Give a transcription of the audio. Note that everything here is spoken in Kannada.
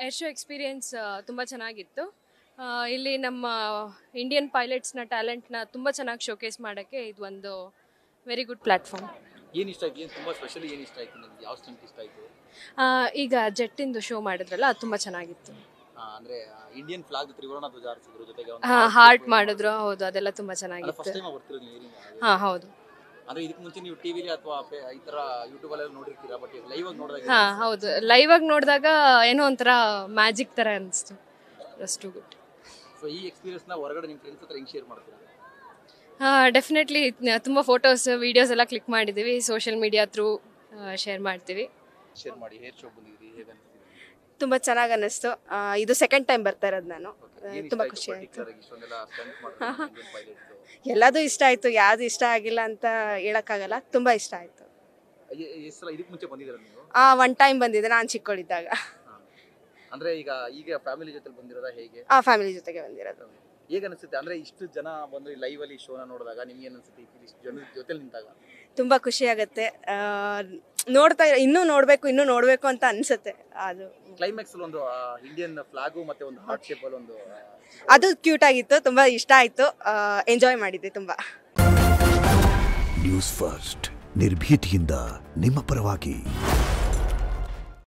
ಏರ್ ಶೋ ಎಕ್ಸ್ಪೀರಿಯನ್ಸ್ ತುಂಬ ಚೆನ್ನಾಗಿತ್ತು. ಇಲ್ಲಿ ನಮ್ಮ ಇಂಡಿಯನ್ ಪೈಲಟ್ಸ್ನ ಟ್ಯಾಲೆಂಟ್ನ ತುಂಬ ಚೆನ್ನಾಗಿ ಶೋಕೇಸ್ ಮಾಡೋಕ್ಕೆ ಇದು ಒಂದು ವೆರಿ ಗುಡ್ ಪ್ಲ್ಯಾಟ್ಫಾರ್ಮ್. ಏನು ಇಷ್ಟ ಆಯ್ತು, ಏನು ತುಂಬ ಸ್ಪೆಷಲಿ ಏನು ಇಷ್ಟ ಆಯ್ತು ನಿಮಗೆ, ಯಾವ ಸ್ಟಂಟ್ ಇಷ್ಟ ಆಯಿತು? ಈಗ ಜೆಟ್ಟಿಂದು ಶೋ ಮಾಡಿದ್ರಲ್ಲ ಅದು ತುಂಬ ಚೆನ್ನಾಗಿತ್ತು. ಅಂದರೆ ಇಂಡಿಯನ್ ಫ್ಲಾಗ್ ತ್ರಿವರ್ಣ ಧ್ವಜ ಹಾರಿಸಿದ್ರು, ಜೊತೆಗೆ ಹಾರ್ಟ್ ಮಾಡಿದ್ರು. ಹೌದು, ಅದೆಲ್ಲ ತುಂಬ ಚೆನ್ನಾಗಿತ್ತು. ಫಸ್ಟ್ ಟೈಮ್ ಬರ್ತಿರೋದು ನೀವು? ಹಾಂ ಹೌದು. ಅಂದರೆ ಇದಕ್ಕೆ ಮುಂಚೆ ನೀವು ಟಿವಿಲಿ ಅಥವಾ ಈ ಥರ ಯೂಟ್ಯೂಬಲ್ಲಿ ನೋಡಿರ್ತೀರಾ, ಬಟ್ ಲೈವ್ ಆಗಿ ನೋಡಿದಾಗ? ಹಾಂ ಹೌದು, ಲೈವ್ ಆಗಿ ನೋಡಿದಾಗ ಏನೋ ಒಂಥರ ಮ್ಯಾಜಿಕ್ ಥರ ಅನಿಸ್ತು. ಅಷ್ಟು ಗುಡ್. ಸೊ ಈ ಎಕ್ಸ್ಪೀರಿಯನ್ಸ್ನ ಹೊರಗಡೆ ನಿಮ್ಮ ಫ್ರೆಂಡ್ಸ್ ಹತ್ರ ಹೆಂಗೆ ಶೇರ್ ಮಾಡ್ತೀರಾ? ಡೆಫಿನೆಟ್ಲಿ ತುಂಬ ಫೋಟೋಸ್ ವಿಡಿಯೋಸ್ ಎಲ್ಲ ಕ್ಲಿಕ್ ಮಾಡಿದ್ದೀವಿ, ಸೋಷಿಯಲ್ ಮೀಡಿಯಾ ಥ್ರೂ ಶೇರ್ ಮಾಡ್ತೀವಿ. ಶೇರ್ ಮಾಡಿ. ಹೇರ್ ಶೋ ಬಂದಿದ್ದೀರಿ, ಹೇಗೆ ಅನಿಸ್ತಿದೆ? ತುಂಬ ಚೆನ್ನಾಗಿ ಅನ್ನಿಸ್ತು. ಇದು ಸೆಕೆಂಡ್ ಟೈಮ್ ಬರ್ತಾ ಇರೋದು ನಾನು. ತುಂಬ ಖುಷಿ ಆಯಿತು. ಎಲ್ಲದೂ ಇಷ್ಟ ಆಯಿತು, ಯಾವುದು ಇಷ್ಟ ಆಗಿಲ್ಲ ಅಂತ ಹೇಳೋಕ್ಕಾಗಲ್ಲ. ತುಂಬ ಇಷ್ಟ ಆಯಿತು. ಇದಕ್ಕೆ ಮುಂಚೆ ಬಂದಿದ್ದೀರಾ ನೀವು? ಒನ್ ಟೈಮ್ ಬಂದಿದ್ದೆ ನಾನು ಚಿಕ್ಕವಳಿದ್ದಾಗ. ಅಂದರೆ ಈಗ ಫ್ಯಾಮಿಲಿ ಜೊತೆ ಬಂದಿರೋದಾ ಹೇಗೆ? ಫ್ಯಾಮಿಲಿ ಜೊತೆಗೆ ಬಂದಿರೋದು. ಹೇಗೆ ಅನಿಸುತ್ತೆ? ಅಂದರೆ ಇಷ್ಟು ಜನ ಬಂದು ಲೈವ್ ಅಲ್ಲಿ ಶೋನ ನೋಡಿದಾಗ ನಿಮ್ಗೆ ಏನು ಅನಿಸುತ್ತೆ? ಇಷ್ಟು ಜನ ಜೊತೆ ನಿಂತಾಗ ತುಂಬ ಖುಷಿ ಆಗುತ್ತೆ. ಇನ್ನೂ ನೋಡಬೇಕು ಅಂತ ಅನಿಸುತ್ತೆ. ಅದು ಕ್ಲೈಮ್ಯಾಕ್ಸ್ ಒಂದು ಇಂಡಿಯನ್ ಫ್ಲಾಗು ಮತ್ತೆ ಒಂದು ಹಾರ್ಟ್ ಶೇಪ್ ಅಲ್ಲಿ ಒಂದು ಅದು ಕ್ಯೂಟ್ ಆಗಿತ್ತು. ತುಂಬ ಇಷ್ಟ ಆಯಿತು. ಎಂಜಾಯ್ ಮಾಡಿದ್ದೆ ತುಂಬ. ನ್ಯೂಸ್ ಫಸ್ಟ್ ನಿರ್ಭೀತಿಯಿಂದ ನಿಮ್ಮ ಪರವಾಗಿ.